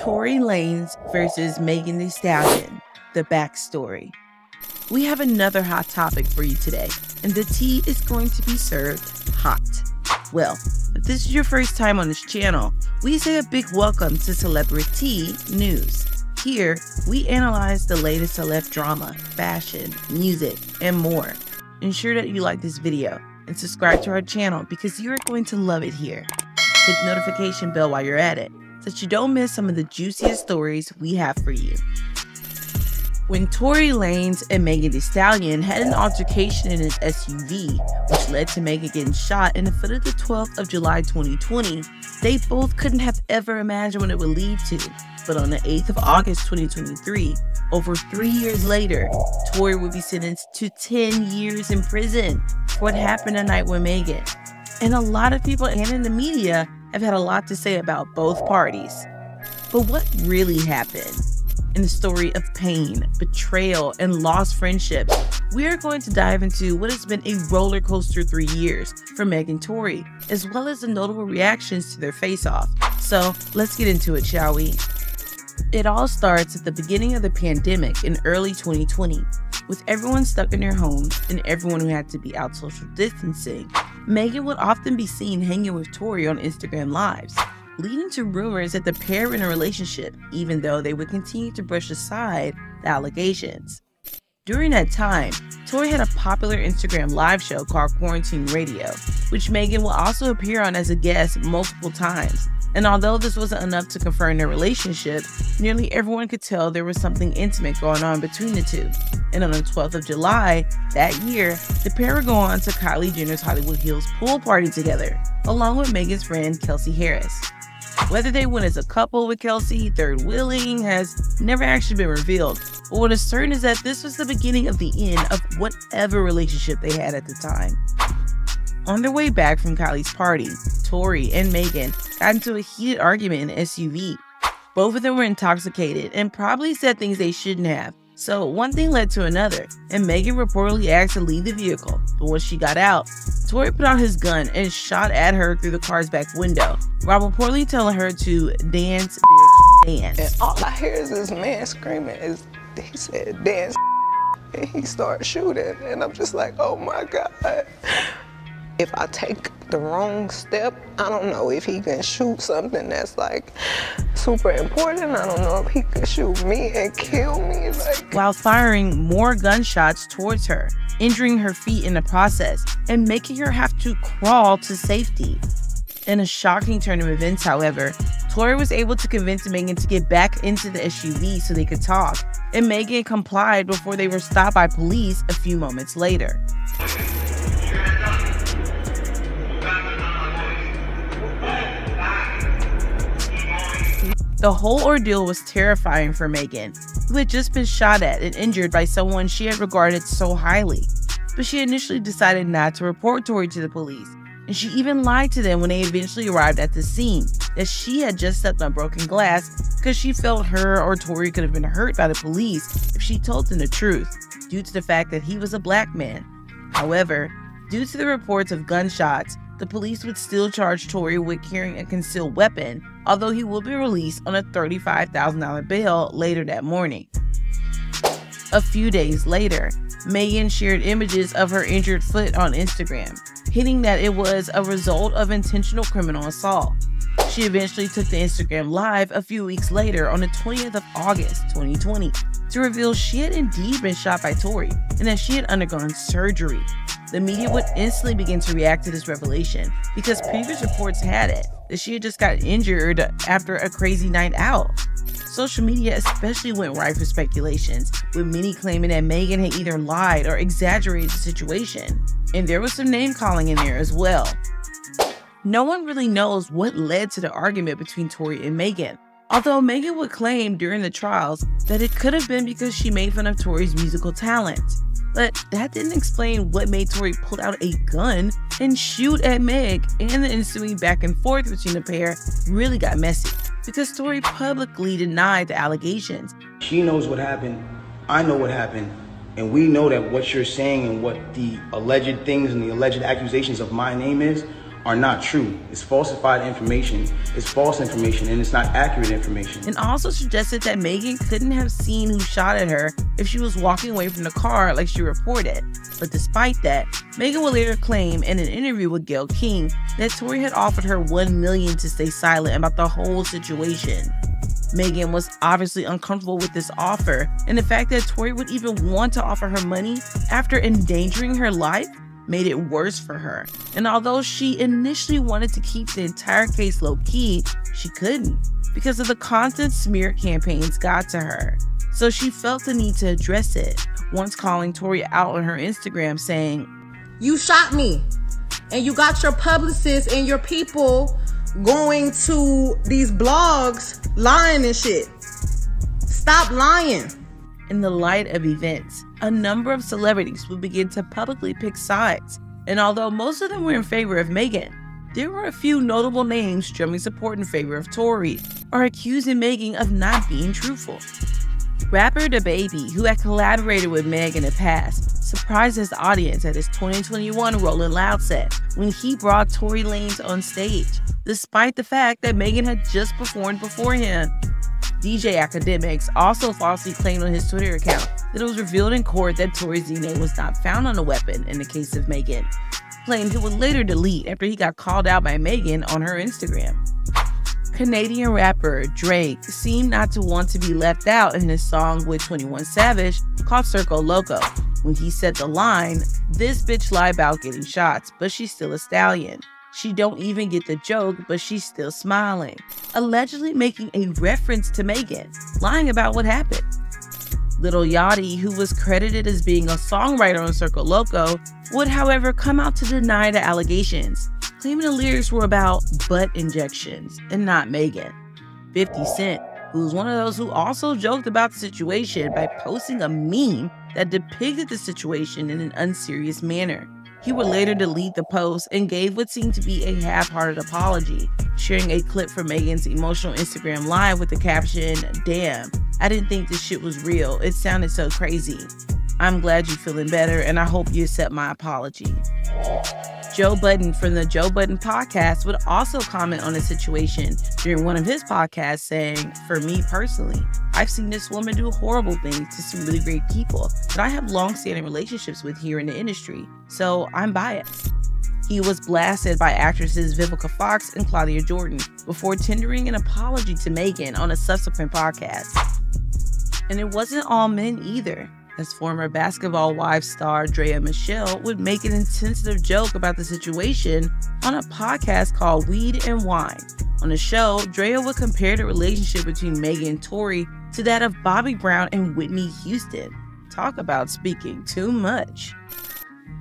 Tory Lanez versus Megan Thee Stallion, the backstory. We have another hot topic for you today, and the tea is going to be served hot. Well, if this is your first time on this channel, we say a big welcome to Celebri-Tea News. Here, we analyze the latest celeb drama, fashion, music, and more. Ensure that you like this video and subscribe to our channel because you are going to love it here. Hit the notification bell while you're at it so that you don't miss some of the juiciest stories we have for you. When Tory Lanez and Megan Thee Stallion had an altercation in his SUV, which led to Megan getting shot in the foot of the 12th of July 2020, they both couldn't have ever imagined what it would lead to. But on the 8th of August 2023, over 3 years later, Tory would be sentenced to 10 years in prison for what happened that night with Megan. And a lot of people and in the media have had a lot to say about both parties. But what really happened? In the story of pain, betrayal, and lost friendships, we are going to dive into what has been a roller coaster 3 years for Megan and Tory, as well as the notable reactions to their face-off. So let's get into it, shall we? It all starts at the beginning of the pandemic in early 2020. With everyone stuck in their homes and everyone who had to be out social distancing, Megan would often be seen hanging with Tory on Instagram Lives, leading to rumors that the pair were in a relationship, even though they would continue to brush aside the allegations. During that time, Tory had a popular Instagram live show called Quarantine Radio, which Megan will also appear on as a guest multiple times. And although this wasn't enough to confirm their relationship, nearly everyone could tell there was something intimate going on between the two. And on the 12th of July that year, the pair would go on to Kylie Jenner's Hollywood Hills pool party together, along with Megan's friend Kelsey Harris. Whether they went as a couple with Kelsey, third wheeling, has never actually been revealed. But what is certain is that this was the beginning of the end of whatever relationship they had at the time. On their way back from Kylie's party, Tory and Megan got into a heated argument in an SUV. Both of them were intoxicated and probably said things they shouldn't have. So one thing led to another, and Megan reportedly asked to leave the vehicle. But when she got out, Tory put out his gun and shot at her through the car's back window, while reportedly telling her to dance, bitch, dance. And all I hear is this man screaming, he said, dance, and he started shooting. And I'm just like, oh my God. If I take the wrong step, I don't know if he can shoot something that's like super important. I don't know if he can shoot me and kill me. While firing more gunshots towards her, injuring her feet in the process, and making her have to crawl to safety. In a shocking turn of events, however, Tory was able to convince Megan to get back into the SUV so they could talk, and Megan complied before they were stopped by police a few moments later. The whole ordeal was terrifying for Megan, who had just been shot at and injured by someone she had regarded so highly. But she initially decided not to report Tory to the police, and she even lied to them when they eventually arrived at the scene that she had just stepped on broken glass because she felt her or Tory could have been hurt by the police if she told them the truth, due to the fact that he was a black man. However, due to the reports of gunshots, the police would still charge Tory with carrying a concealed weapon, although he will be released on a $35,000 bail later that morning. A few days later, Megan shared images of her injured foot on Instagram, hinting that it was a result of intentional criminal assault. She eventually took the Instagram Live a few weeks later on the 20th of August 2020 to reveal she had indeed been shot by Tory and that she had undergone surgery. The media would instantly begin to react to this revelation because previous reports had it that she had just got injured after a crazy night out. Social media especially went rife with speculations, with many claiming that Megan had either lied or exaggerated the situation. And there was some name calling in there as well. No one really knows what led to the argument between Tory and Megan, although Megan would claim during the trials that it could have been because she made fun of Tory's musical talent. But that didn't explain what made Tory pull out a gun and shoot at Meg, and the ensuing back and forth between the pair really got messy because Tory publicly denied the allegations. She knows what happened, I know what happened, and we know that what you're saying and what the alleged things and the alleged accusations of my name is are not true. It's falsified information, it's false information, and it's not accurate information. And also suggested that Megan couldn't have seen who shot at her if she was walking away from the car like she reported. But despite that, Megan would later claim in an interview with Gayle King that Tory had offered her $1 million to stay silent about the whole situation. Megan was obviously uncomfortable with this offer, and the fact that Tory would even want to offer her money after endangering her life made it worse for her. And although she initially wanted to keep the entire case low-key, she couldn't because of the constant smear campaigns got to her. So she felt the need to address it, once calling Tory out on her Instagram saying, "You shot me, and you got your publicists and your people going to these blogs lying and shit. Stop lying." In the light of events, a number of celebrities would begin to publicly pick sides, and although most of them were in favor of Megan, there were a few notable names strumming support in favor of Tory or accusing Megan of not being truthful. Rapper DaBaby, who had collaborated with Meg in the past, surprised his audience at his 2021 Rolling Loud set when he brought Tory Lanez on stage, despite the fact that Megan had just performed before him. DJ Academics also falsely claimed on his Twitter account that it was revealed in court that Tory's DNA was not found on a weapon in the case of Megan, claimed he would later delete after he got called out by Megan on her Instagram. Canadian rapper Drake seemed not to want to be left out in his song with 21 Savage called Circo Loco when he said the line, "This bitch lie about getting shots, but she's still a stallion. She don't even get the joke, but she's still smiling," allegedly making a reference to Megan, lying about what happened. Lil Yachty, who was credited as being a songwriter on Circo Loco, would however come out to deny the allegations, claiming the lyrics were about butt injections and not Megan. 50 Cent, who was one of those who also joked about the situation by posting a meme that depicted the situation in an unserious manner. He would later delete the post and gave what seemed to be a half-hearted apology, sharing a clip from Megan's emotional Instagram live with the caption, "Damn, I didn't think this shit was real. It sounded so crazy. I'm glad you're feeling better, and I hope you accept my apology." Joe Budden from the Joe Budden podcast would also comment on the situation during one of his podcasts, saying, "For me personally, I've seen this woman do horrible things to some really great people that I have long-standing relationships with here in the industry, so I'm biased." He was blasted by actresses Vivica Fox and Claudia Jordan before tendering an apology to Megan on a subsequent podcast. And it wasn't all men either, as former Basketball Wives star Drea Michelle would make an insensitive joke about the situation on a podcast called Weed and Wine. On the show, Drea would compare the relationship between Megan and Tory to that of Bobby Brown and Whitney Houston. Talk about speaking too much.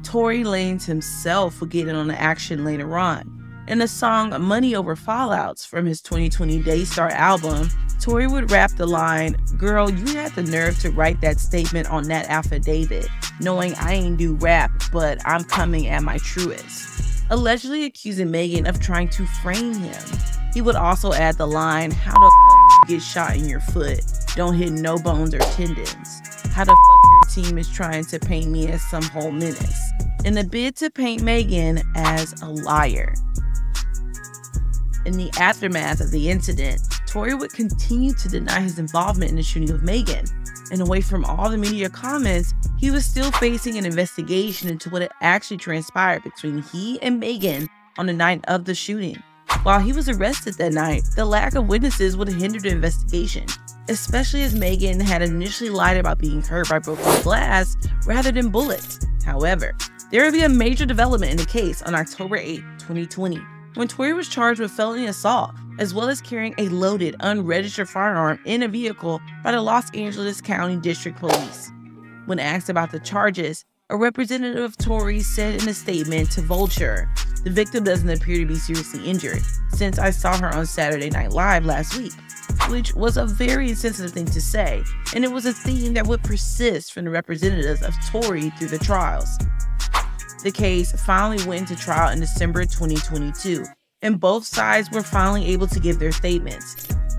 Tory Lanez himself would get in on the action later on. In the song Money Over Fallouts from his 2020 Daystar album, Tory would rap the line, "Girl, you had the nerve to write that statement on that affidavit, knowing I ain't do rap, but I'm coming at my truest," allegedly accusing Megan of trying to frame him. He would also add the line, "How the fuck you get shot in your foot? Don't hit no bones or tendons. How the fuck your team is trying to paint me as some whole menace," in a bid to paint Megan as a liar. In the aftermath of the incident, Tory would continue to deny his involvement in the shooting of Megan, and away from all the media comments, he was still facing an investigation into what had actually transpired between he and Megan on the night of the shooting. While he was arrested that night, the lack of witnesses would hinder the investigation, especially as Megan had initially lied about being hurt by broken glass rather than bullets. However, there would be a major development in the case on October 8, 2020. When Tory was charged with felony assault, as well as carrying a loaded, unregistered firearm in a vehicle by the Los Angeles County District Police. When asked about the charges, a representative of Tory said in a statement to Vulture, "The victim doesn't appear to be seriously injured, since I saw her on Saturday Night Live last week," which was a very insensitive thing to say, and it was a theme that would persist from the representatives of Tory through the trials. The case finally went into trial in December 2022, and both sides were finally able to give their statements.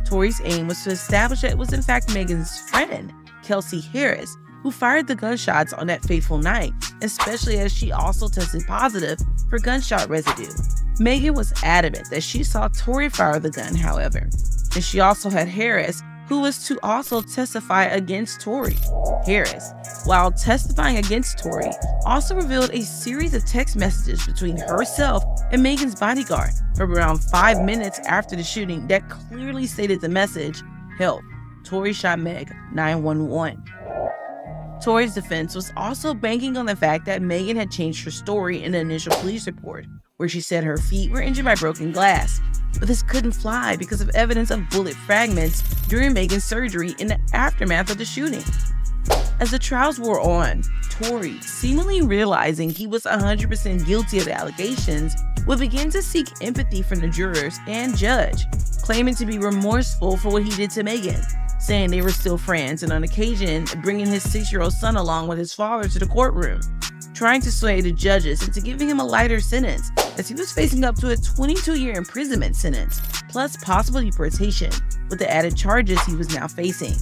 Tory's aim was to establish that it was in fact Megan's friend, Kelsey Harris, who fired the gunshots on that fateful night, especially as she also tested positive for gunshot residue. Megan was adamant that she saw Tory fire the gun, however, and she also had Harris, who was to also testify against Tory. Harris, while testifying against Tory, also revealed a series of text messages between herself and Megan's bodyguard from around 5 minutes after the shooting that clearly stated the message, "Help, Tory shot Meg, 911. Tory's defense was also banking on the fact that Megan had changed her story in the initial police report, where she said her feet were injured by broken glass. But this couldn't fly because of evidence of bullet fragments during Megan's surgery in the aftermath of the shooting. As the trials wore on, Tory, seemingly realizing he was 100% guilty of the allegations, would begin to seek empathy from the jurors and judge, claiming to be remorseful for what he did to Megan, saying they were still friends, and on occasion bringing his 6-year-old son along with his father to the courtroom, trying to sway the judges into giving him a lighter sentence, as he was facing up to a 22-year imprisonment sentence, plus possible deportation, with the added charges he was now facing.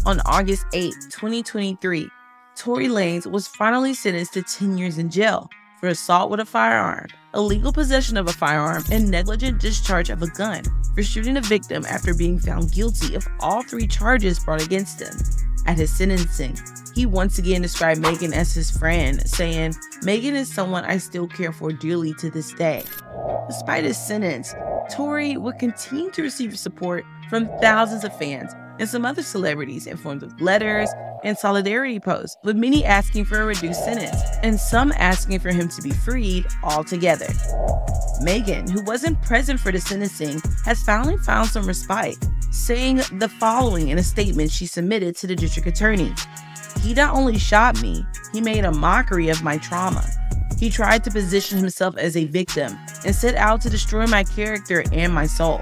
On August 8, 2023, Tory Lanez was finally sentenced to 10 years in jail for assault with a firearm, illegal possession of a firearm, and negligent discharge of a gun for shooting a victim after being found guilty of all 3 charges brought against him. At his sentencing, he once again described Megan as his friend, saying, "Megan is someone I still care for dearly to this day." Despite his sentence, Tory would continue to receive support from thousands of fans and some other celebrities in forms of letters and solidarity posts, with many asking for a reduced sentence and some asking for him to be freed altogether. Megan, who wasn't present for the sentencing, has finally found some respite, saying the following in a statement she submitted to the district attorney. "He not only shot me, he made a mockery of my trauma. He tried to position himself as a victim and set out to destroy my character and my soul.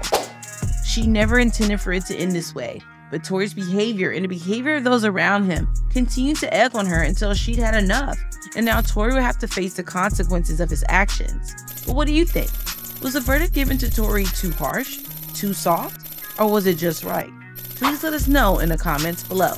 She never intended for it to end this way, but Tory's behavior and the behavior of those around him continued to egg on her until she'd had enough, and now Tory will have to face the consequences of his actions." But what do you think? Was the verdict given to Tory too harsh, too soft, or was it just right? Please let us know in the comments below.